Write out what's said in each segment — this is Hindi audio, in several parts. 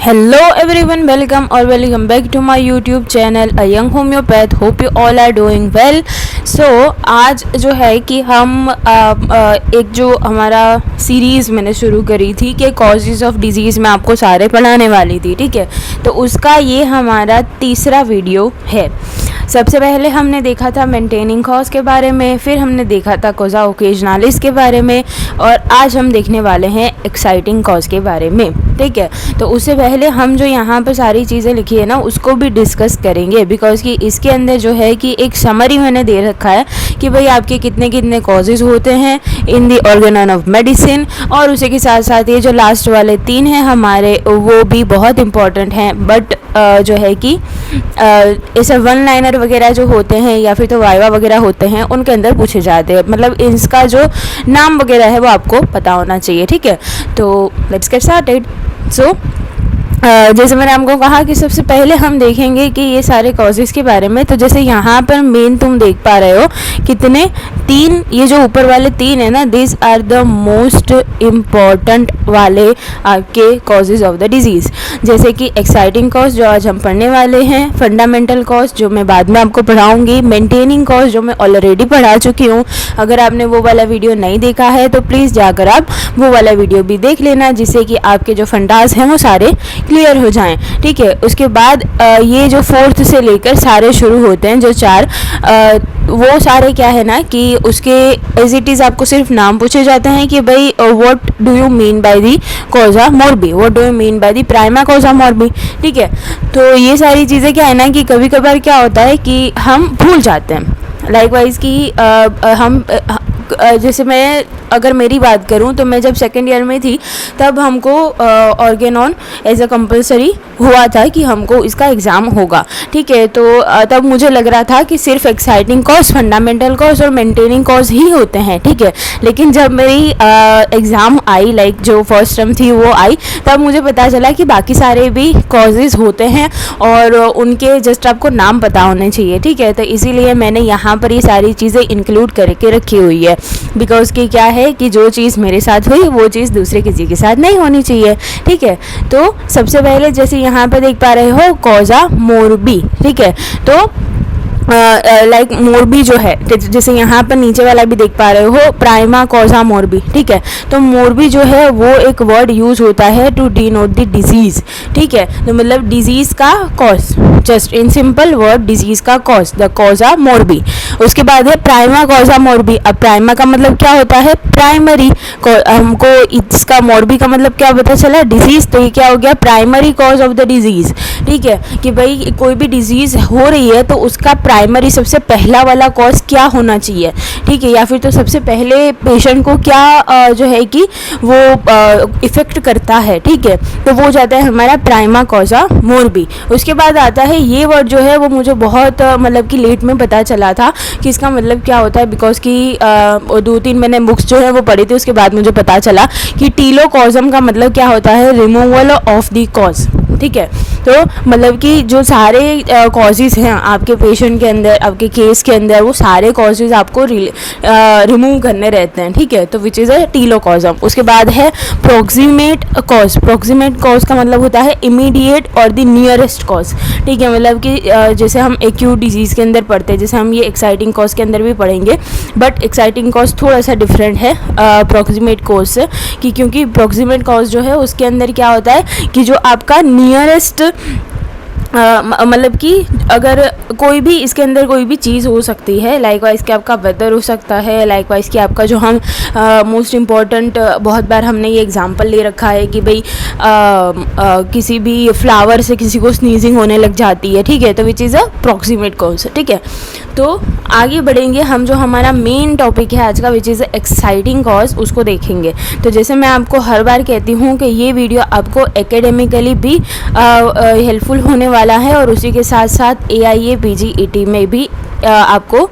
Hello everyone, welcome back to my YouTube channel a young homoeopath. Hope you all are doing well. So आज जो है कि हम एक जो हमारा सीरीज़ मैंने शुरू करी थी कि कॉजेज़ ऑफ डिजीज़ मैं आपको सारे पढ़ाने वाली थी, ठीक है। तो उसका ये हमारा तीसरा वीडियो है। सबसे पहले हमने देखा था मेंटेनिंग कॉज के बारे में, फिर हमने देखा था कॉजा ओकेजनालिस के बारे में, और आज हम देखने वाले हैं एक्साइटिंग कॉज के बारे में, ठीक है। तो उससे पहले हम जो यहाँ पर सारी चीज़ें लिखी है ना उसको भी डिस्कस करेंगे, बिकॉज कि इसके अंदर जो है कि एक समरी मैंने दे रखा है कि भाई आपके कितने कितने कॉजेज़ होते हैं इन दी ऑर्गेन ऑफ मेडिसिन, और उसी के साथ साथ ये जो लास्ट वाले 3 हैं हमारे वो भी बहुत इंपॉर्टेंट हैं। बट जो है कि ऐसे वन लाइनर वगैरह जो होते हैं या फिर तो वाइवा वगैरह होते हैं उनके अंदर पूछे जाते हैं, मतलब इसका जो नाम वगैरह है वो आपको पता होना चाहिए, ठीक है। तो लेट्स गेट स्टार्टेड। सो जैसे मैंने आपको कहा कि सबसे पहले हम देखेंगे कि ये सारे कॉजेज़ के बारे में। तो जैसे यहाँ पर मेन तुम देख पा रहे हो कितने 3, ये जो ऊपर वाले 3 है ना, this are the most important वाले आपके कॉजेज़ ऑफ द डिजीज़। जैसे कि एक्साइटिंग कॉज जो आज हम पढ़ने वाले हैं, फंडामेंटल कॉज जो मैं बाद में आपको पढ़ाऊँगी, मेंटेनिंग कॉज जो मैं ऑलरेडी पढ़ा चुकी हूँ। अगर आपने वो वाला वीडियो नहीं देखा है तो प्लीज़ जाकर आप वो वाला वीडियो भी देख लेना, जिससे कि आपके जो फंडास हैं वो सारे क्लियर हो जाएं, ठीक है। उसके बाद ये जो 4th से लेकर सारे शुरू होते हैं जो 4, वो सारे क्या है ना कि उसके एज इट इज़ आपको सिर्फ नाम पूछे जाते हैं कि भाई what do you mean by the causa morbi, what do you mean by the prima causa morbi, ठीक है। तो ये सारी चीज़ें क्या है ना कि कभी कभार क्या होता है कि हम भूल जाते हैं। लाइकवाइज कि हम जैसे मैं अगर मेरी बात करूं तो मैं जब सेकेंड ईयर में थी तब हमको ऑर्गेनॉन एज अ कंपलसरी हुआ था कि हमको इसका एग्ज़ाम होगा, ठीक है। तो तब मुझे लग रहा था कि सिर्फ एक्साइटिंग कॉज, फंडामेंटल कॉज और मेंटेनिंग कॉज ही होते हैं, ठीक है। लेकिन जब मेरी एग्ज़ाम आई, लाइक जो फर्स्ट टर्म थी वो आई, तब मुझे पता चला कि बाकी सारे भी कॉजेज़ होते हैं और उनके जस्ट आपको नाम पता होने चाहिए, ठीक है। तो इसीलिए मैंने यहाँ पर ये सारी चीज़ें इंक्लूड करके रखी हुई है, बिकॉज कि क्या है कि जो चीज़ मेरे साथ हुई वो चीज़ दूसरे किसी के साथ नहीं होनी चाहिए, ठीक है। तो सबसे पहले जैसे यहाँ पे देख पा रहे हो कॉजा मोरबी, ठीक है। तो लाइक मोरबी जो है, जैसे यहाँ पर नीचे वाला भी देख पा रहे हो प्राइमा कॉजा मोरबी, ठीक है। तो मोरबी जो है वो एक वर्ड यूज होता है टू डिनोट द डिजीज़, ठीक है। तो मतलब डिजीज़ का cause, just in simple word disease का कॉज, द कॉजा मोरबी। उसके बाद है प्राइमा कॉजा मोरबी। अब प्राइमा का मतलब क्या होता है, प्राइमरी। हमको इसका मोरबी का मतलब क्या पता चला, डिजीज़। तो ये क्या हो गया, primary cause of the disease, ठीक है। कि भाई कोई भी डिजीज़ हो रही है तो उसका प्राइमरी सबसे पहला वाला कॉज क्या होना चाहिए, ठीक है। या फिर तो सबसे पहले पेशेंट को क्या जो है कि वो इफ़ेक्ट करता है, ठीक है। तो वो जाता है हमारा प्राइमा कॉजा मोरबी। उसके बाद आता है ये वर्ड जो है वो मुझे बहुत मतलब कि लेट में पता चला था कि इसका मतलब क्या होता है, बिकॉज कि 2-3 मैंने बुक्स जो है वो पढ़ी थी, उसके बाद मुझे पता चला कि टीलोकॉजम का मतलब क्या होता है, रिमूवल ऑफ द कॉज, ठीक है। तो मतलब कि जो सारे कॉजेज़ हैं आपके पेशेंट के अंदर, आपके केस के अंदर, वो सारे कॉजेज़ आपको रिमूव करने रहते हैं, ठीक है। तो विच इज़ अ टीलोकॉजम। उसके बाद है प्रॉक्सिमेट कॉज। प्रॉक्सिमेट कॉज का मतलब होता है इमीडिएट और द नियरेस्ट कॉज, ठीक है। मतलब कि जैसे हम एक्यूट डिजीज़ के अंदर पढ़ते हैं, जैसे हम ये एक्साइटिंग कॉज के अंदर भी पढ़ेंगे, बट एक्साइटिंग कॉज थोड़ा सा डिफरेंट है प्रॉक्सिमेट कॉज से, कि क्योंकि प्रॉक्सिमेट कॉज जो है उसके अंदर क्या होता है कि जो आपका नियरेस्ट मतलब कि अगर कोई भी इसके अंदर कोई भी चीज़ हो सकती है, लाइक वाइज कि आपका वेदर हो सकता है, लाइक वाइज कि आपका जो हम मोस्ट इम्पॉर्टेंट बहुत बार हमने ये एग्जांपल ले रखा है कि भाई किसी भी फ्लावर से किसी को स्नीजिंग होने लग जाती है, ठीक है। तो which is a proximate cause, ठीक है। तो आगे बढ़ेंगे हम, जो हमारा मेन टॉपिक है आज का विच इज़ एक्साइटिंग कॉज, उसको देखेंगे। तो जैसे मैं आपको हर बार कहती हूँ कि ये वीडियो आपको एकेडमिकली भी हेल्पफुल होने वाला है, और उसी के साथ साथ AIA PGET में भी आपको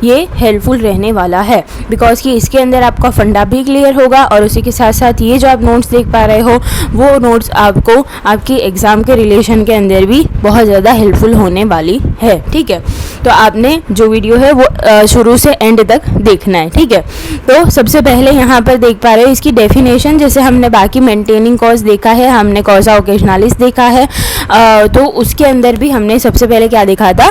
ये हेल्पफुल रहने वाला है, बिकॉज कि इसके अंदर आपका फंडा भी क्लियर होगा और उसी के साथ साथ ये जो आप नोट्स देख पा रहे हो वो नोट्स आपको आपकी एग्ज़ाम के रिलेशन के अंदर भी बहुत ज़्यादा हेल्पफुल होने वाली है। ठीक है, तो आपने जो वीडियो है वो शुरू से एंड तक देखना है। ठीक है, तो सबसे पहले यहाँ पर देख पा रहे हो इसकी डेफिनेशन, जैसे हमने बाकी मेंटेनिंग कॉज देखा है, हमने कॉजा ओकेजनालिस देखा है, तो उसके अंदर भी हमने सबसे पहले क्या देखा था,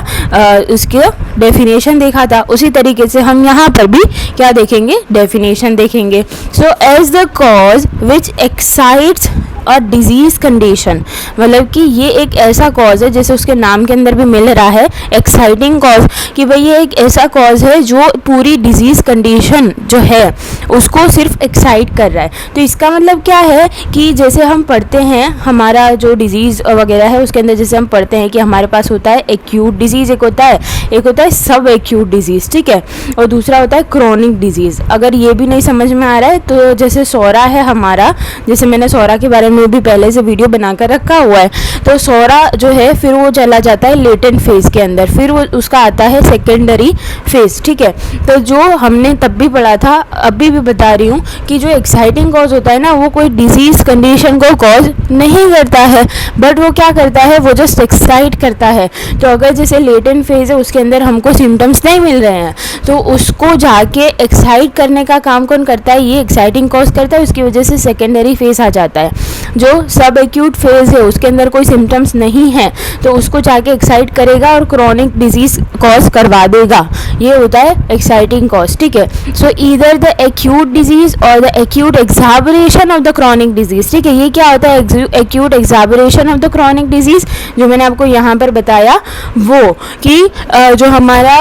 उसके डेफिनेशन देखा था। उसी तरीके से हम यहाँ पर भी क्या देखेंगे, डेफिनेशन देखेंगे। So as the cause which excites और डिजीज़ कंडीशन, मतलब कि ये एक ऐसा कॉज है, जैसे उसके नाम के अंदर भी मिल रहा है एक्साइटिंग कॉज, कि भाई ये एक ऐसा कॉज है जो पूरी डिजीज़ कंडीशन जो है उसको सिर्फ एक्साइट कर रहा है। तो इसका मतलब क्या है कि जैसे हम पढ़ते हैं हमारा जो डिजीज़ वगैरह है उसके अंदर जैसे हम पढ़ते हैं कि हमारे पास होता है एक्यूट डिजीज़, एक होता है सब एक्यूट डिजीज़, ठीक है, और दूसरा होता है क्रॉनिक डिजीज़। अगर ये भी नहीं समझ में आ रहा है तो जैसे सौरा है हमारा, जैसे मैंने सौरा के बारे में भी पहले से वीडियो बनाकर रखा हुआ है, तो सौरा जो है फिर वो चला जाता है लेटेंट फेज के अंदर, फिर वो उसका आता है सेकेंडरी फेज। ठीक है, तो जो हमने तब भी पढ़ा था अभी भी बता रही हूँ कि जो एक्साइटिंग कॉज होता है ना वो कोई डिजीज कंडीशन को कॉज नहीं करता है, बट वो क्या करता है, वो जस्ट एक्साइट करता है। तो अगर जैसे लेटेंट फेज है उसके अंदर हमको सिम्टम्स नहीं मिल रहे हैं तो उसको जाके एक्साइट करने का काम कौन करता है, ये एक्साइटिंग कॉज करता है, उसकी वजह से सेकेंडरी फेज आ जाता है। जो सब एक्यूट फेज है उसके अंदर कोई सिम्टम्स नहीं है तो उसको जाके एक्साइट करेगा और क्रॉनिक डिजीज कॉज करवा देगा, ये होता है एक्साइटिंग कॉज। ठीक है, so either the acute disease और the acute exacerbation of the chronic disease. ठीक है, ये क्या होता है, acute exacerbation of the chronic disease, जो मैंने आपको यहाँ पर बताया वो कि जो हमारा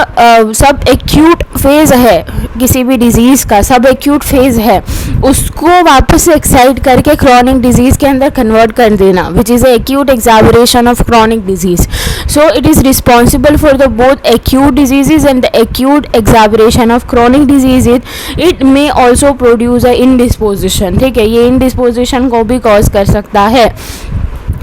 सब एक्यूट फेज है किसी भी डिजीज़ का, सब एक्यूट फेज है, उसको वापस से एक्साइट करके क्रॉनिक डिजीज़ के अंदर कन्वर्ट कर देना, which is acute exacerbation of chronic disease. So it is responsible for the both acute disease and the acute exacerbation of chronic disease. It may also produce an indisposition. ठीक है, ये इंडिस्पोजिशन को भी कॉज कर सकता है,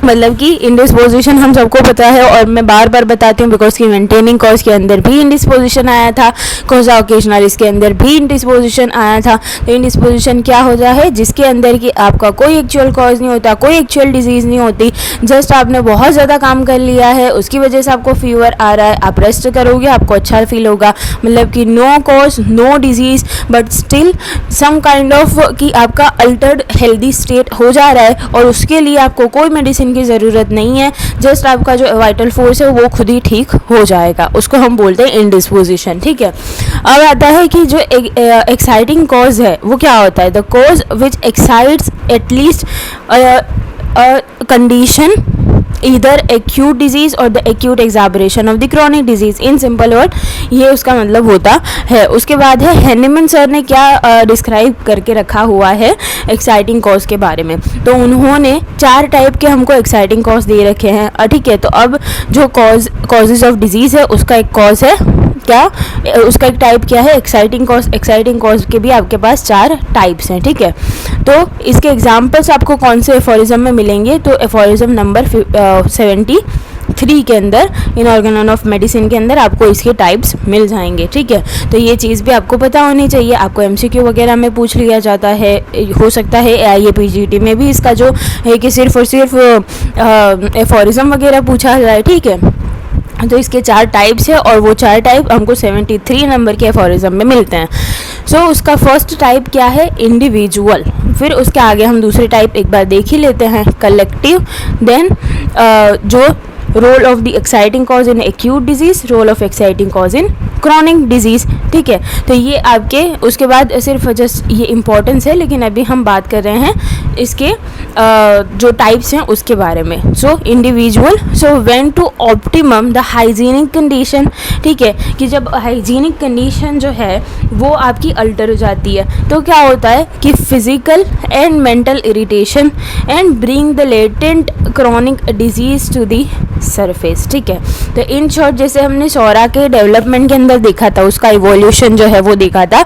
मतलब कि इंडिस्पोजिशन हम सबको पता है और मैं बार बार बताती हूँ बिकॉज कि मेंटेनिंग कॉज के अंदर भी इंडिस्पोजिशन आया था, कॉजा ओकेजनालिस के अंदर भी इंडिस्पोजिशन आया था। तो इंडिस्पोजिशन क्या होता है, जिसके अंदर कि आपका कोई एक्चुअल कॉज नहीं होता, कोई एक्चुअल डिजीज़ नहीं होती, जस्ट आपने बहुत ज़्यादा काम कर लिया है उसकी वजह से आपको फीवर आ रहा है, आप रेस्ट करोगे आपको अच्छा फील होगा, मतलब कि no cause no disease but still some kind of कि आपका अल्टर्ड हेल्दी स्टेट हो जा रहा है और उसके लिए आपको कोई मेडिसिन की ज़रूरत नहीं है, जस्ट आपका जो वाइटल फोर्स है वो खुद ही ठीक हो जाएगा, उसको हम बोलते हैं इंडिस्पोजिशन। ठीक है, अब आता है कि जो एक्साइटिंग कॉज है वो क्या होता है, the cause which excites at least condition either acute disease और the acute exacerbation of the chronic disease. In simple word ये उसका मतलब होता है। उसके बाद है हैनिमन सर ने क्या डिस्क्राइब करके रखा हुआ है एक्साइटिंग कॉज के बारे में, तो उन्होंने 4 टाइप के हमको एक्साइटिंग कॉज दे रखे हैं। ठीक है, तो अब जो कॉजेज ऑफ डिजीज़ है उसका एक कॉज है क्या, उसका एक टाइप क्या है, एक्साइटिंग कॉज। एक्साइटिंग कॉज के भी आपके पास 4 टाइप्स हैं। ठीक है, तो इसके एग्जाम्पल्स आपको कौन से एफोरिज्म में मिलेंगे, तो एफोरिज्म नंबर 73 के अंदर इनऑर्गेनल ऑफ मेडिसिन के अंदर आपको इसके टाइप्स मिल जाएंगे। ठीक है, तो ये चीज़ भी आपको पता होनी चाहिए, आपको MCQ वगैरह में पूछ लिया जाता है, हो सकता है AIA-PGT में भी इसका जो है कि सिर्फ और सिर्फ एफोरिज्म वगैरह पूछा जाए। ठीक है, तो इसके 4 टाइप्स है और वो 4 टाइप हमको 73 नंबर के एफोरिज्म में मिलते हैं। सो उसका फर्स्ट टाइप क्या है, इंडिविजुअल। फिर उसके आगे हम दूसरे टाइप एक बार देख ही लेते हैं, कलेक्टिव। देन जो role of the exciting cause in acute disease, role of exciting cause in chronic disease. ठीक है, तो ये आपके उसके बाद सिर्फ जस्ट ये इम्पोर्टेंस है, लेकिन अभी हम बात कर रहे हैं इसके जो टाइप्स हैं उसके बारे में। So individual, so when to optimum the hygienic condition. ठीक है, कि जब हाइजीनिक कंडीशन जो है वो आपकी अल्टर हो जाती है तो क्या होता है कि physical and mental irritation and bring the latent chronic disease to the surface. ठीक है, तो इन शॉर्ट जैसे हमने सौरा के डेवलपमेंट के अंदर देखा था, उसका इवोल्यूशन जो है वो देखा था,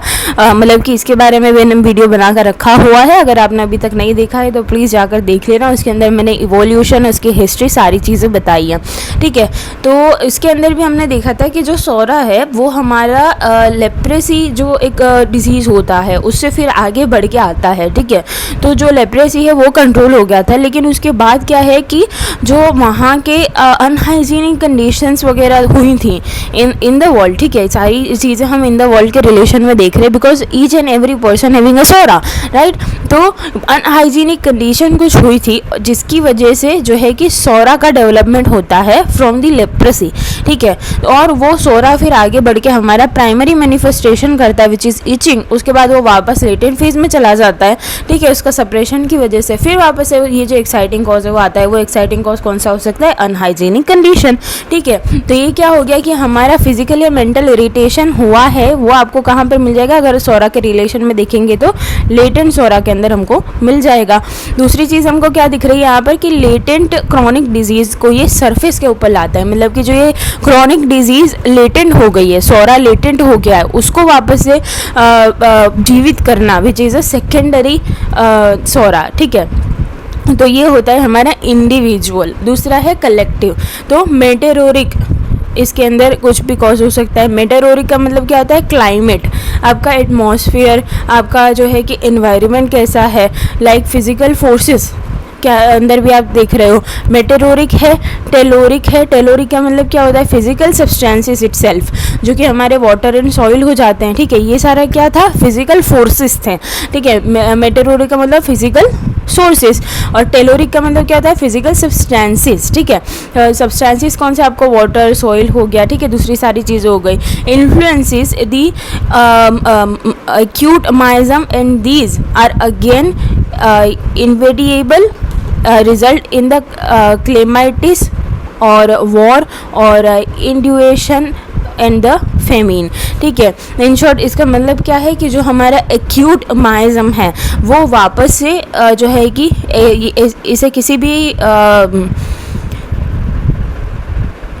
मतलब कि इसके बारे में मैंने वीडियो बना कर रखा हुआ है, अगर आपने अभी तक नहीं देखा है तो प्लीज़ जाकर देख लेना। उसके अंदर मैंने इवोल्यूशन, उसकी हिस्ट्री, सारी चीज़ें बताई हैं। ठीक है, तो इसके अंदर भी हमने देखा था कि जो सौरा है वो हमारा लेप्रेसी जो एक डिजीज़ होता है उससे फिर आगे बढ़ के आता है। ठीक है, तो जो लेप्रेसी है वो कंट्रोल हो गया था, लेकिन उसके बाद क्या है कि जो वहाँ के अनहाइजीनिक कंडीशंस वगैरह हुई थी इन द वर्ल्ड। ठीक है, सारी चीज़ें हम इन द वर्ल्ड के रिलेशन में देख रहे हैं, because each and every person having a psora, right. तो अनहाइजीनिक कंडीशन कुछ हुई थी जिसकी वजह से जो है कि सौरा का डेवलपमेंट होता है फ्रॉम द लेप्रेसी। ठीक है, और वो सौरा फिर आगे बढ़ के हमारा प्राइमरी मैनिफेस्टेशन करता है विच इज़ इचिंग। उसके बाद वो वापस लेटेंट फेज में चला जाता है। ठीक है, उसका सप्रेशन की वजह से फिर वापस से ये जो एक्साइटिंग कॉज है वो आता है। वो एक्साइटिंग कॉज कौन सा हो सकता है? Unhygienic condition. ठीक है, तो ये क्या हो गया कि हमारा फिजिकल या मेंटल इरिटेशन हुआ है वो आपको कहाँ पर मिल जाएगा? अगर सौरा के रिलेशन में देखेंगे तो लेटेंट सौरा के अंदर हमको मिल जाएगा। दूसरी चीज़ हमको क्या दिख रही है यहाँ पर कि लेटेंट क्रॉनिक डिजीज़ को ये सरफेस के ऊपर लाता है, मतलब कि जो ये क्रॉनिक डिजीज़ लेटेंट हो गई है, सौरा लेटेंट हो गया है, उसको वापस से जीवित करना विच इज़ अ सेकेंडरी सौरा। ठीक है, तो ये होता है हमारा इंडिविजुअल। दूसरा है कलेक्टिव। तो मेटेरोरिक, इसके अंदर कुछ भी कॉज हो सकता है। मेटेरोरिक का मतलब क्या होता है? क्लाइमेट, आपका एटमॉस्फेयर, आपका जो है कि एनवायरनमेंट कैसा है, लाइक फिजिकल फोर्सेस क्या अंदर भी आप देख रहे हो। मेटेरोरिक है, टेलोरिक है। टेलोरिक का मतलब क्या होता है? फिजिकल सब्सटेंसेस इटसेल्फ, जो कि हमारे वाटर एंड सॉइल हो जाते हैं। ठीक है, ये सारा क्या था? फिजिकल फोर्सेस थे। ठीक है, मेटेरोरिक का मतलब फिजिकल सोर्सेस, और टेलोरिक का मतलब क्या होता है? Physical substances. ठीक है, सब्सटेंसेस कौन से? आपको वाटर, सॉइल हो गया। ठीक है, दूसरी सारी चीज़ें हो गई। Influences the acute miasm, and these are again inevitable result in the clematis or war or induation and the famine. ठीक है, इन शॉर्ट इसका मतलब क्या है कि जो हमारा एक्यूट माइज्म है वो वापस से जो है कि इसे किसी भी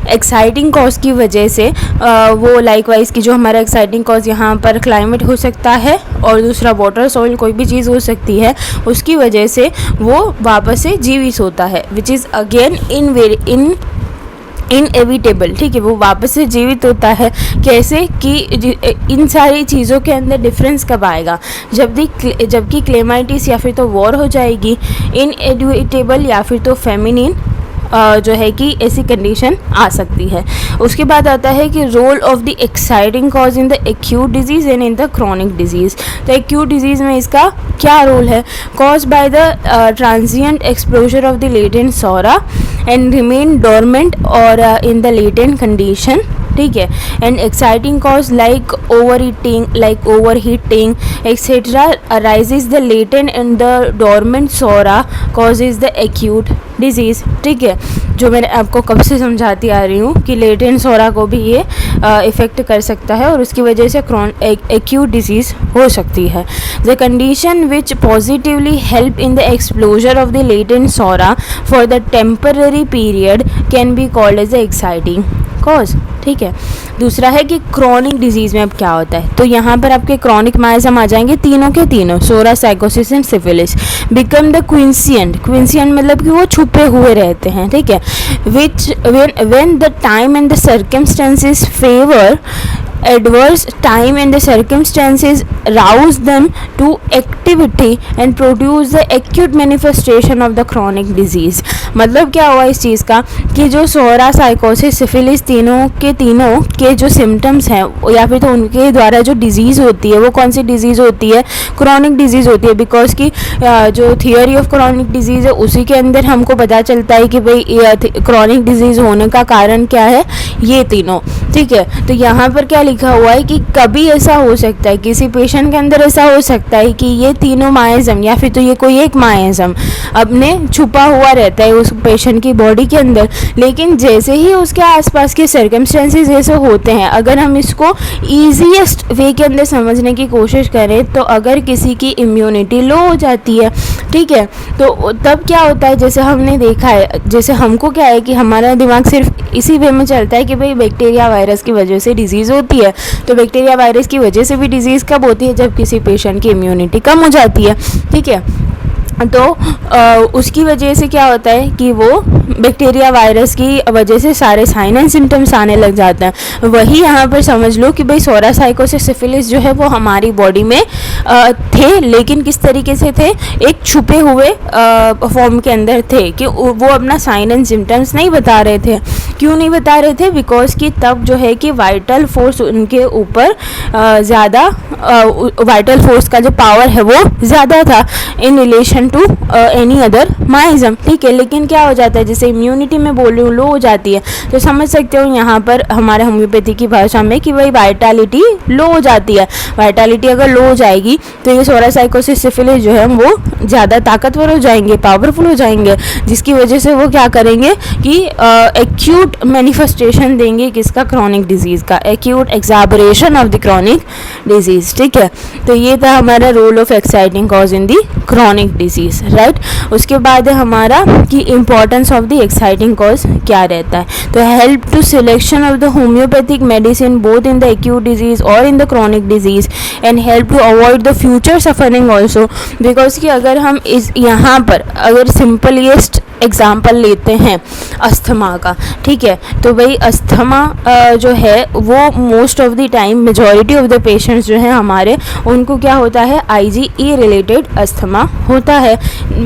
एक्साइटिंग कॉज की वजह से वो लाइकवाइज की जो हमारा एक्साइटिंग कॉज यहाँ पर क्लाइमेट हो सकता है और दूसरा वाटर, सॉइल, कोई भी चीज़ हो सकती है, उसकी वजह से वो वापस से जीवित होता है विच इज़ अगेन इनएविटेबल। ठीक है, वो वापस से जीवित होता है। कैसे? कि इन सारी चीज़ों के अंदर डिफरेंस कब आएगा? जबकि क्लेमाइटिस या फिर तो वॉर हो जाएगी, इनएविटेबल या फिर तो फेमिनिन जो है कि ऐसी कंडीशन आ सकती है। उसके बाद आता है कि role of the exciting cause in the acute disease and in the chronic disease. तो एक्यूट डिजीज़ में इसका क्या रोल है? Caused by the transient exposure of the latent psora and remain dormant और इन द लेटेंट कंडीशन। ठीक है, and exciting cause like over heating etcetera arises the latent and the dormant psora causes the acute disease. ठीक है, जो मैंने आपको कब से समझाती आ रही हूँ कि लेटेंट सौरा को भी ये इफ़ेक्ट कर सकता है और उसकी वजह से एक्यूट डिजीज़ हो सकती है। The condition which positively help in the exposure of the latent psora for the temporary period can be called as the exciting cause. ठीक है, दूसरा है कि क्रॉनिक डिजीज़ में अब क्या होता है? तो यहाँ पर आपके क्रॉनिक माइज्म आ जाएंगे, तीनों के तीनों, सोरा, साइकोसिस एंड सिफिलिस। बिकम द क्विंसिएंट, क्विंसिएंट मतलब कि वो छुपे हुए रहते हैं। ठीक है, विच when the time and the circumstances favour adverse time and the circumstances rouse them to activity and produce the acute manifestation of the chronic disease। मतलब क्या हुआ इस चीज़ का कि जो सोरा, साइकोसिस, सिफिलिस तीनों के जो सिम्टम्स हैं या फिर तो उनके द्वारा जो डिजीज़ होती है वो कौन सी डिजीज़ होती है? क्रॉनिक डिजीज़ होती है। बिकॉज की जो थियोरी ऑफ क्रॉनिक डिजीज़ है उसी के अंदर हमको पता चलता है कि भाई क्रॉनिक डिजीज़ होने का कारण क्या है? ये तीनों। ठीक है, तो यहाँ पर क्या लिखा हुआ है कि कभी ऐसा हो सकता है, किसी पेशेंट के अंदर ऐसा हो सकता है कि ये तीनों माइज्म या फिर तो ये कोई एक माइज्म अपने छुपा हुआ रहता है उस पेशेंट की बॉडी के अंदर, लेकिन जैसे ही उसके आसपास के सर्कमस्टेंसेस ऐसे होते हैं, अगर हम इसको ईजीएस्ट वे के अंदर समझने की कोशिश करें तो अगर किसी की इम्यूनिटी लो हो जाती है ठीक है। तो तब क्या होता है, जैसे हमने देखा है, जैसे हमको क्या है कि हमारा दिमाग सिर्फ इसी वे में चलता है कि भाई बैक्टीरिया वायरस की वजह से डिजीज़ होती है। तो बैक्टीरिया वायरस की वजह से भी डिजीज़ कब होती है, जब किसी पेशेंट की इम्यूनिटी कम हो जाती है, ठीक है। तो उसकी वजह से क्या होता है कि वो बैक्टीरिया वायरस की वजह से सारे साइन एंड सिम्टम्स आने लग जाते हैं। वही यहाँ पर समझ लो कि भाई सोरासाइकोसिस सिफिलिस जो है वो हमारी बॉडी में थे, लेकिन किस तरीके से थे, एक छुपे हुए फॉर्म के अंदर थे कि वो अपना साइन एंड सिम्टम्स नहीं बता रहे थे। क्यों नहीं बता रहे थे? बिकॉज कि तब जो है कि वाइटल फोर्स उनके ऊपर ज़्यादा, वाइटल फोर्स का जो पावर है वो ज़्यादा था in relation to any other miasm, ठीक है। लेकिन क्या हो जाता है, जैसे इम्यूनिटी में बोल रही हूँ लो हो जाती है, तो समझ सकते हो यहाँ पर हमारे होम्योपैथी की भाषा में कि भाई वाइटलिटी लो हो जाती है। वाइटलिटी अगर लो हो जाएगी तो ये सोरासाइकोसिस सिफिलिस जो है वो ज़्यादा ताकतवर हो जाएंगे, पावरफुल हो जाएंगे, जिसकी वजह से वो क्या करेंगे कि एक्यूट मैनिफेस्टेशन देंगे किसका, क्रॉनिक डिजीज़ का, acute exacerbation of the chronic disease, ठीक है। तो ये था हमारा role of exciting cause in the chronic disease, right. उसके बाद है हमारा कि importance of the exciting cause क्या रहता है। तो help to selection of the homoeopathic medicine both in the acute disease और in the chronic disease and help to avoid the future suffering also. Because कि अगर हम इस यहाँ पर अगर सिंपलेस्ट एग्जाम्पल लेते हैं अस्थमा का, ठीक है, तो भाई अस्थमा जो है वो most of the time majority of the patients जो हैं हमारे, उनको क्या होता है, IgE रिलेटेड अस्थमा होता है।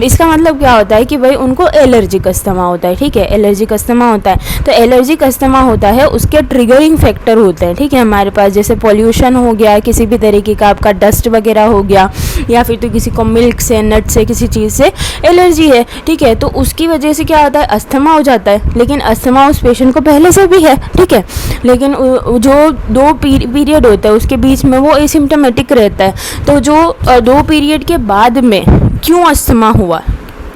इसका मतलब क्या होता है कि भाई उनको एलर्जिक अस्थमा होता है, ठीक है, एलर्जिक अस्थमा होता है। तो एलर्जिक अस्थमा होता है, उसके ट्रिगरिंग फैक्टर होते हैं, ठीक है, हमारे पास जैसे पॉल्यूशन हो गया, किसी भी तरीके का आपका डस्ट वगैरह हो गया, या फिर तो किसी को मिल्क से, नट से, किसी चीज़ से एलर्जी है, ठीक है, तो उसकी वजह से क्या होता है, अस्थमा हो जाता है। लेकिन अस्थमा उस पेशेंट को पहले से भी है, ठीक है, लेकिन जो 2 पीरियड होता है उसके बीच में वो एसिम्प्टोमेटिक रहता है। तो जो 2 पीरियड के बाद में क्यों अस्थमा हुआ,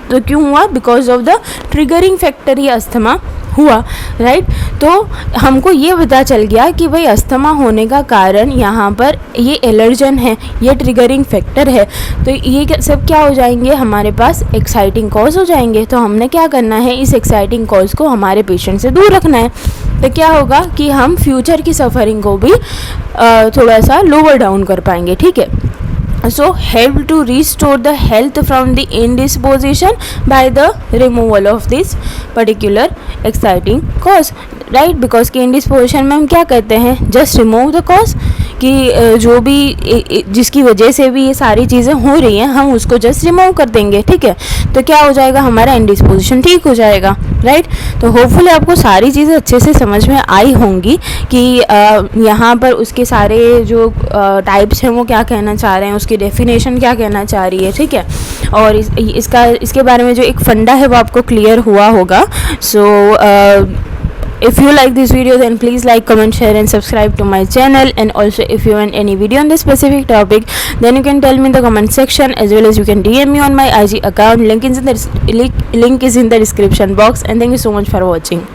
तो क्यों हुआ, because of the triggering factor he asthma हुआ, राइट। तो हमको ये पता चल गया कि भाई अस्थमा होने का कारण यहाँ पर ये एलर्जन है, ये ट्रिगरिंग फैक्टर है। तो ये सब क्या हो जाएंगे, हमारे पास एक्साइटिंग कॉज हो जाएंगे। तो हमने क्या करना है, इस एक्साइटिंग कॉज को हमारे पेशेंट से दूर रखना है। तो क्या होगा कि हम फ्यूचर की सफरिंग को भी थोड़ा सा लोअर डाउन कर पाएंगे, ठीक है। So help to restore the health from the indisposition by the removal of this particular exciting cause, right? Because कि indisposition में हम क्या करते हैं, just remove the cause, कि जो भी जिसकी वजह से भी ये सारी चीज़ें हो रही हैं हम उसको जस्ट रिमूव कर देंगे, ठीक है। तो क्या हो जाएगा, हमारा इंडिस्पोजिशन ठीक हो जाएगा, राइट। तो होपफुली आपको सारी चीज़ें अच्छे से समझ में आई होंगी कि यहाँ पर उसके सारे जो टाइप्स हैं वो क्या कहना चाह रहे हैं, उसकी डेफिनेशन क्या कहना चाह रही है, ठीक है। और इसके बारे में जो एक फंडा है वो आपको क्लियर हुआ होगा। सो if you like this video then please like, comment, share and subscribe to my channel. And also if you want any video on this specific topic then you can tell me in the comment section, as well as you can DM me on my IG account. Link is in the description box. And thank you so much for watching.